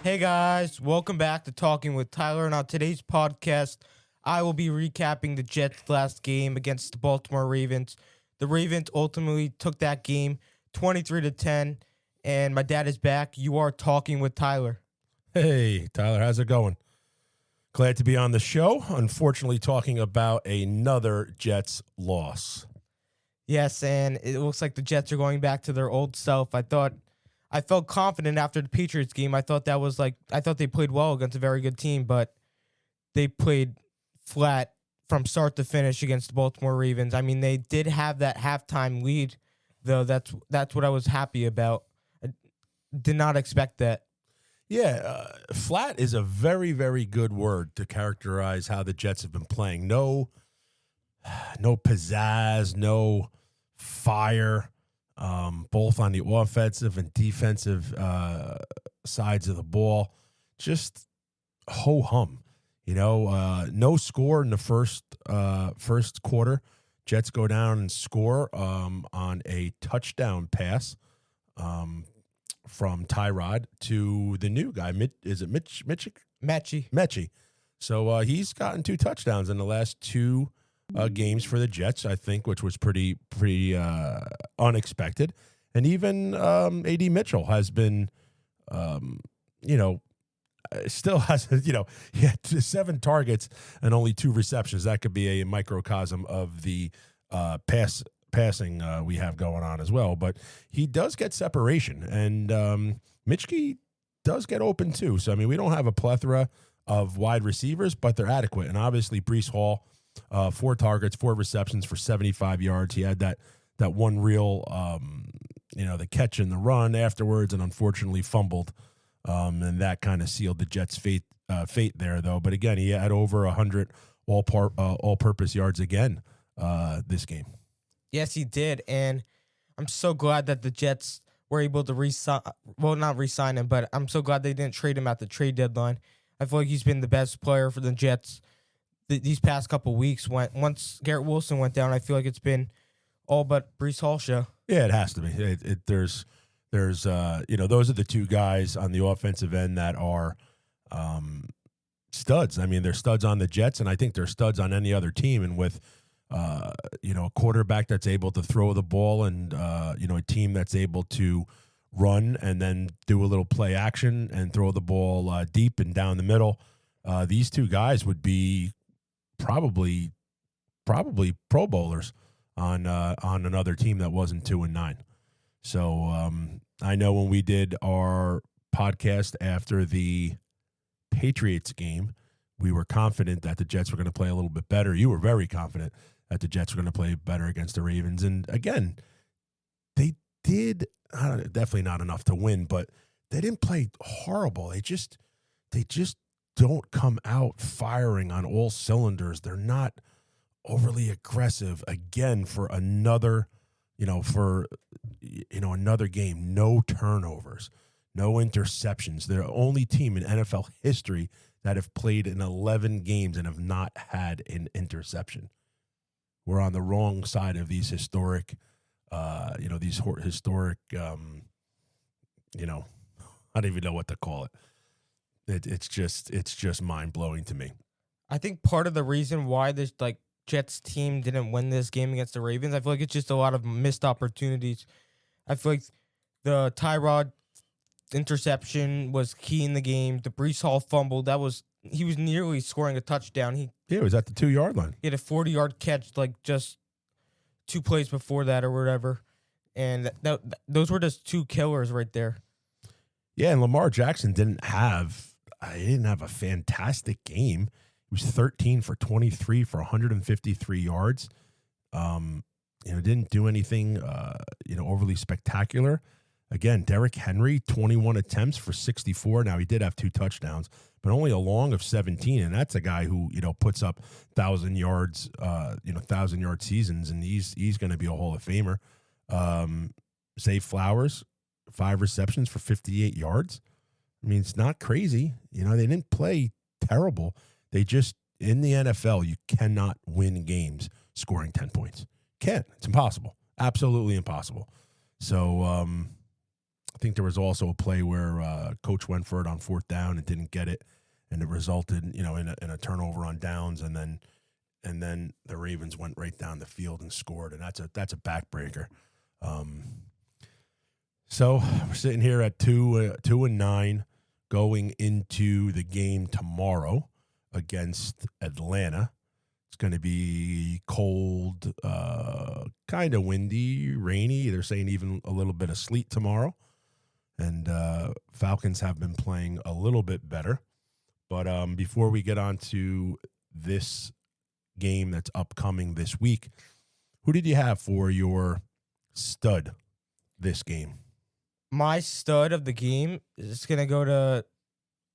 Hey guys, welcome back to Talking with Tyler. And on today's podcast, I will be recapping the Jets' last game against the Baltimore Ravens. The Ravens ultimately took that game 23-10, and my dad is back. You are Talking with Tyler. Hey, Tyler, how's it going? Glad to be on the show. Unfortunately, talking about another Jets loss. Yes, and it looks like the Jets are going back to their old self. I felt confident after the Patriots game. I thought they played well against a very good team, but they played flat from start to finish against the Baltimore Ravens. I mean, they did have that halftime lead, though. That's what I was happy about. I did not expect that. Yeah, flat is a very, very good word to characterize how the Jets have been playing. No pizzazz, no fire. Both on the offensive and defensive sides of the ball, just ho-hum. No score in the first quarter. Jets go down and score on a touchdown pass from Tyrod to the new guy. Is it Mechie? So he's gotten 2 touchdowns in the last 2 games for the Jets, I think, which was pretty unexpected. And even A.D. Mitchell has been, still has, he had 7 targets and only 2 receptions. That could be a microcosm of the passing we have going on as well. But he does get separation, and Mitchie does get open too. So, I mean, we don't have a plethora of wide receivers, but they're adequate. And obviously, Breece Hall, 4 targets, 4 receptions for 75 yards. He had that one real, the catch and the run afterwards, and unfortunately fumbled, and that kind of sealed the Jets' fate there, though. But again, he had over 100 all-purpose yards again this game. Yes, he did, and I'm so glad that the Jets were able to not re-sign him, but I'm so glad they didn't trade him at the trade deadline. I feel like he's been the best player for the Jets these past couple weeks. Once Garrett Wilson went down, I feel like it's been all but Breece Hall show. Yeah, it has to be. There's those are the 2 guys on the offensive end that are studs. I mean, they're studs on the Jets, and I think they're studs on any other team. And with a quarterback that's able to throw the ball, and a team that's able to run and then do a little play action and throw the ball deep and down the middle, these 2 guys would be probably Pro Bowlers on another team that wasn't 2-9. So I know when we did our podcast after the Patriots game, we were confident that the Jets were going to play a little bit better. You were very confident that the Jets were going to play better against the Ravens. And again, they did definitely not enough to win, but they didn't play horrible. They just don't come out firing on all cylinders. They're not overly aggressive again for another game. No turnovers, no interceptions. They're the only team in NFL history that have played in 11 games and have not had an interception. We're on the wrong side of these historic, I don't even know what to call it. It's just mind blowing to me. I think part of the reason why this Jets team didn't win this game against the Ravens, I feel like it's just a lot of missed opportunities. I feel like the Tyrod interception was key in the game. The Breece Hall fumble, he was nearly scoring a touchdown. He was at the 2-yard line. He had a 40-yard catch just 2 plays before that or whatever. And those were just 2 killers right there. Yeah, and Lamar Jackson didn't have a fantastic game. He was 13 for 23 for 153 yards. Didn't do anything, overly spectacular. Again, Derrick Henry, 21 attempts for 64. Now, he did have 2 touchdowns, but only a long of 17. And that's a guy who, puts up 1,000 yards, 1,000-yard seasons, and he's going to be a Hall of Famer. Zay Flowers, 5 receptions for 58 yards. I mean, it's not crazy. You know, they didn't play terrible. They just, in the NFL, you cannot win games scoring 10 points. Can't. It's impossible. Absolutely impossible. So I think there was also a play where coach went for it on 4th down and didn't get it, and it resulted, in a turnover on downs, and then the Ravens went right down the field and scored, and that's a backbreaker. So we're sitting here at 2-9, going into the game tomorrow against Atlanta. It's going to be cold, kind of windy, rainy. They're saying even a little bit of sleet tomorrow. And Falcons have been playing a little bit better. But before we get on to this game that's upcoming this week, who did you have for your stud this game? My stud of the game is going to go to,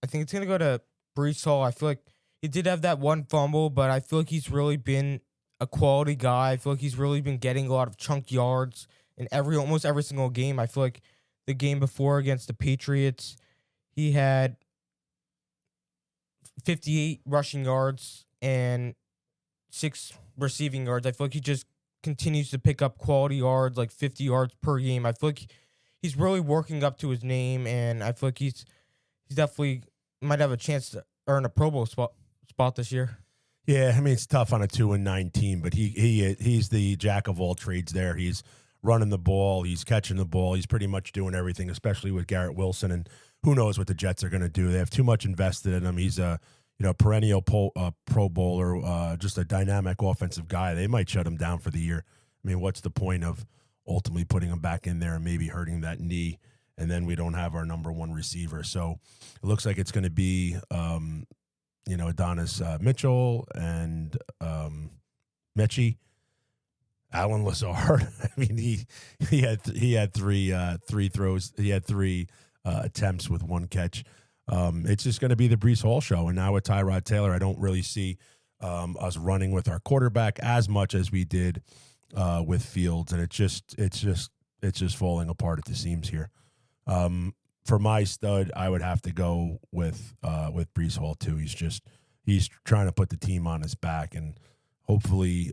I think it's going to go to Breece Hall. I feel like he did have that one fumble, but I feel like he's really been a quality guy. I feel like he's really been getting a lot of chunk yards in almost every single game. I feel like the game before against the Patriots, he had 58 rushing yards and 6 receiving yards. I feel like he just continues to pick up quality yards, like 50 yards per game. I feel like he's really working up to his name, and I feel like he's definitely might have a chance to earn a Pro Bowl spot this year. Yeah, I mean, it's tough on a 2-9 team, but he's the jack of all trades there. He's running the ball, he's catching the ball, he's pretty much doing everything, especially with Garrett Wilson, and who knows what the Jets are going to do. They have too much invested in him. He's a perennial Pro Bowler, just a dynamic offensive guy. They might shut him down for the year. I mean, what's the point of ultimately putting him back in there and maybe hurting that knee, and then we don't have our number one receiver? So it looks like it's going to be Adonis Mitchell and Mechie. Alan Lazard. I mean, he had three throws. He had 3 attempts with 1 catch. It's just going to be the Breece Hall show. And now with Tyrod Taylor, I don't really see us running with our quarterback as much as we did with Fields, and it's just falling apart at the seams here. For my stud, I would have to go with Breece Hall too. He's trying to put the team on his back, and hopefully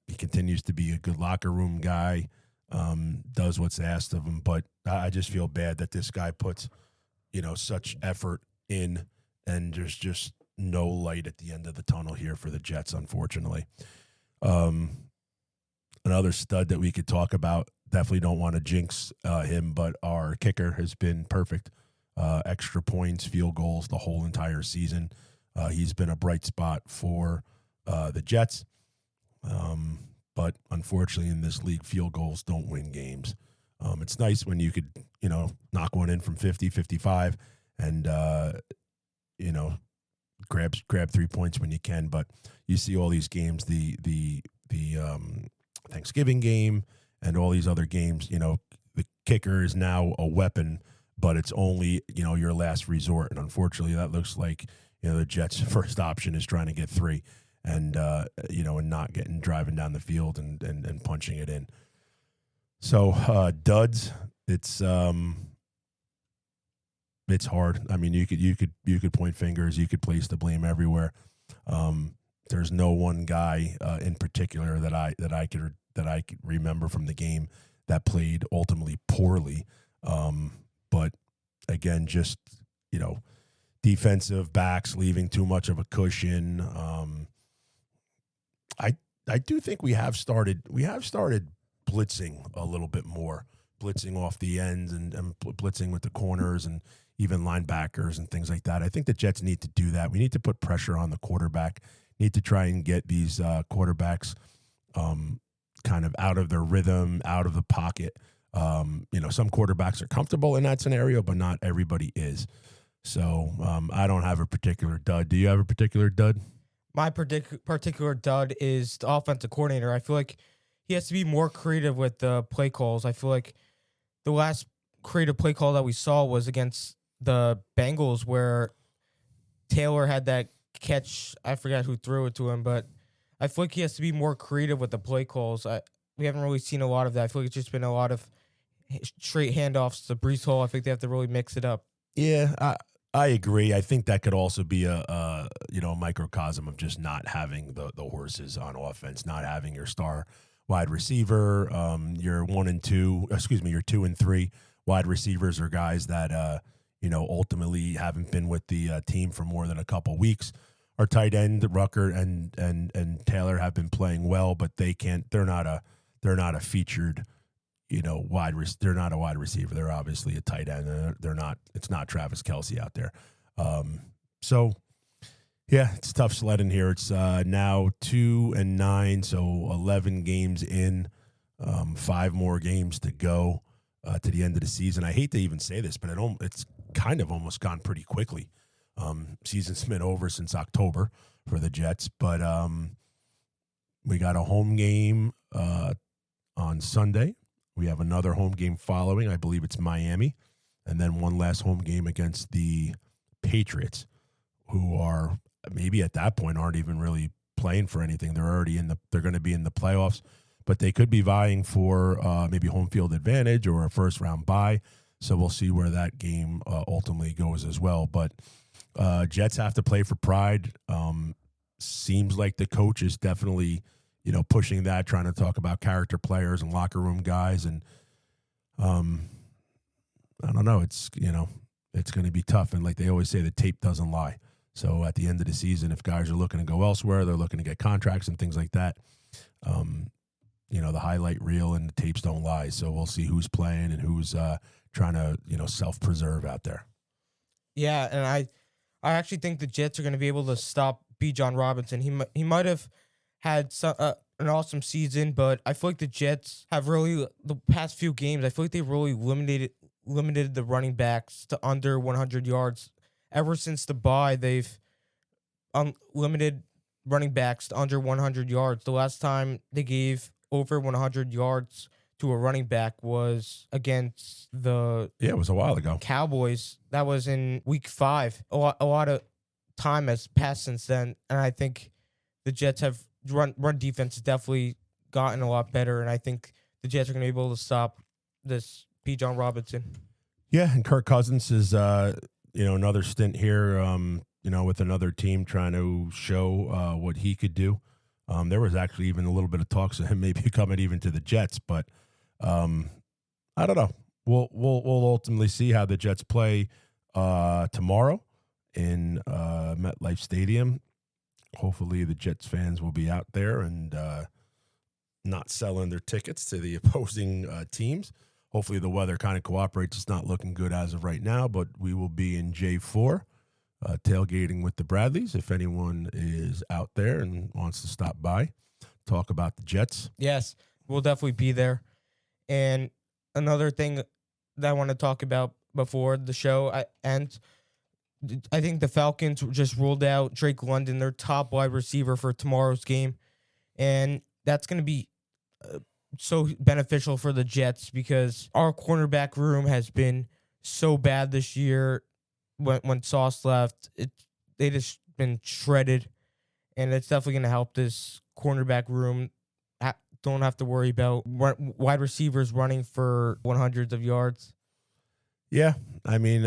he continues to be a good locker room guy, does what's asked of him. But I just feel bad that this guy puts, such effort in, and there's just no light at the end of the tunnel here for the Jets, unfortunately. Another stud that we could talk about, definitely don't want to jinx him, but our kicker has been perfect. Extra points, field goals the whole entire season. He's been a bright spot for the Jets. But unfortunately in this league, field goals don't win games. It's nice when you could, knock one in from 50, 55 and, grab 3 points when you can. But you see all these games, the Thanksgiving game and all these other games, the kicker is now a weapon, but it's only, your last resort. And unfortunately that looks like, the Jets' first option is trying to get 3 and, and not driving down the field and punching it in. So, duds, it's hard. I mean, you could point fingers, you could place the blame everywhere. There's no one guy in particular that I could remember from the game that played ultimately poorly. But again, just, defensive backs leaving too much of a cushion. I do think we have started blitzing a little bit more, blitzing off the ends and blitzing with the corners and even linebackers and things like that. I think the Jets need to do that. We need to put pressure on the quarterback, need to try and get these quarterbacks kind of out of their rhythm, out of the pocket. Some quarterbacks are comfortable in that scenario, but not everybody is. So I don't have a particular dud. Do you have a particular dud? My particular dud is the offensive coordinator. I feel like he has to be more creative with the play calls. I feel like the last creative play call that we saw was against the Bengals where Taylor had that catch. I forgot who threw it to him, but I feel like he has to be more creative with the play calls. We haven't really seen a lot of that. I feel like it's just been a lot of straight handoffs to Breece Hall. I think they have to really mix it up. Yeah, I agree. I think that could also be a microcosm of just not having the horses on offense, not having your star wide receiver. Your 1 and 2, your 2 and 3 wide receivers are guys that ultimately haven't been with the team for more than a couple weeks. Our tight end Rucker and Taylor have been playing well, but they can't. They're not a featured. They're not a wide receiver. They're obviously a tight end. They're not. It's not Travis Kelce out there. So yeah, it's tough sledding here. It's now 2-9, so 11 games in, 5 more games to go to the end of the season. I hate to even say this, but it's kind of almost gone pretty quickly. Season's been over since October for the Jets, but we got a home game on Sunday. We have another home game following. I believe it's Miami. And then one last home game against the Patriots, who are maybe at that point aren't even really playing for anything. They're going to be in the playoffs, but they could be vying for maybe home field advantage or a first round bye. So we'll see where that game ultimately goes as well. But Jets have to play for pride. Seems like the coach is definitely pushing that, trying to talk about character players and locker room guys. And I don't know. It's going to be tough. And like they always say, the tape doesn't lie. So at the end of the season, if guys are looking to go elsewhere, they're looking to get contracts and things like that. The highlight reel and the tapes don't lie. So we'll see who's playing and who's trying to, self-preserve out there. Yeah, and I actually think the Jets are going to be able to stop Bijan Robinson. He might have had an awesome season, but I feel like the Jets have really, the past few games, I feel like they really limited the running backs to under 100 yards. Ever since the bye, they've limited running backs to under 100 yards. The last time they gave over 100 yards to a running back was against it was a while ago. Cowboys. That was in week 5. A lot of time has passed since then, and I think the Jets have run defense has definitely gotten a lot better, and I think the Jets are going to be able to stop this Bijan Robinson. Yeah, and Kirk Cousins is another stint here, with another team trying to show what he could do. There was actually even a little bit of talks of him maybe coming even to the Jets, but I don't know. We'll ultimately see how the Jets play tomorrow in MetLife Stadium. Hopefully the Jets fans will be out there and not selling their tickets to the opposing teams. Hopefully the weather kind of cooperates. It's not looking good as of right now, but we will be in J4 tailgating with the Bradleys. If anyone is out there and wants to stop by, talk about the Jets. Yes, we'll definitely be there. And another thing that I want to talk about before the show ends, I think the Falcons just ruled out Drake London, their top wide receiver, for tomorrow's game. And that's going to be so beneficial for the Jets because our cornerback room has been so bad this year. When Sauce left, they just been shredded. And it's definitely going to help this cornerback room. Don't have to worry about wide receivers running for 100s of yards. Yeah, I mean,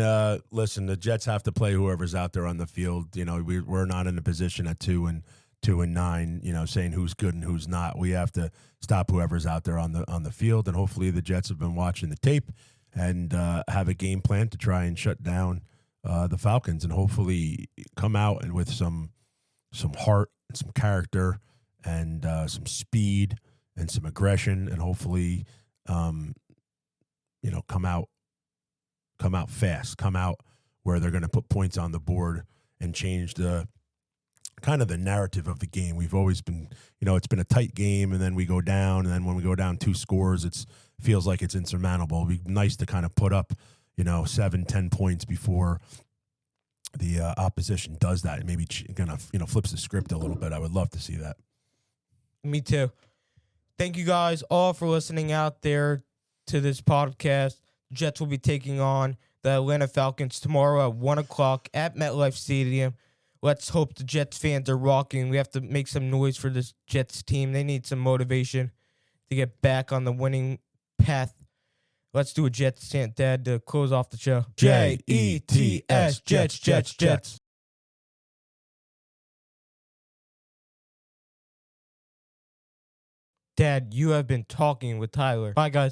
listen, the Jets have to play whoever's out there on the field. We're not in a position at 2-9, saying who's good and who's not. We have to stop whoever's out there on the field, and hopefully the Jets have been watching the tape and have a game plan to try and shut down the Falcons, and hopefully come out and with some heart, and some character, and some speed and some aggression, and hopefully, come out fast, come out where they're going to put points on the board and change the kind of the narrative of the game. We've always been, it's been a tight game, and then we go down, and then when we go down 2 scores, it feels like it's insurmountable. It'd be nice to kind of put up, 7-10 points before the opposition does that, and maybe kind of, flips the script a little bit. I would love to see that. Me too. Thank you guys all for listening out there to this podcast. Jets will be taking on the Atlanta Falcons tomorrow at 1 o'clock at MetLife Stadium. Let's hope the Jets fans are rocking. We have to make some noise for this Jets team. They need some motivation to get back on the winning path. Let's do a Jets chant, Dad, to close off the show. Jets, Jets, Jets, Jets. Dad, you have been talking with Tyler. Bye, guys.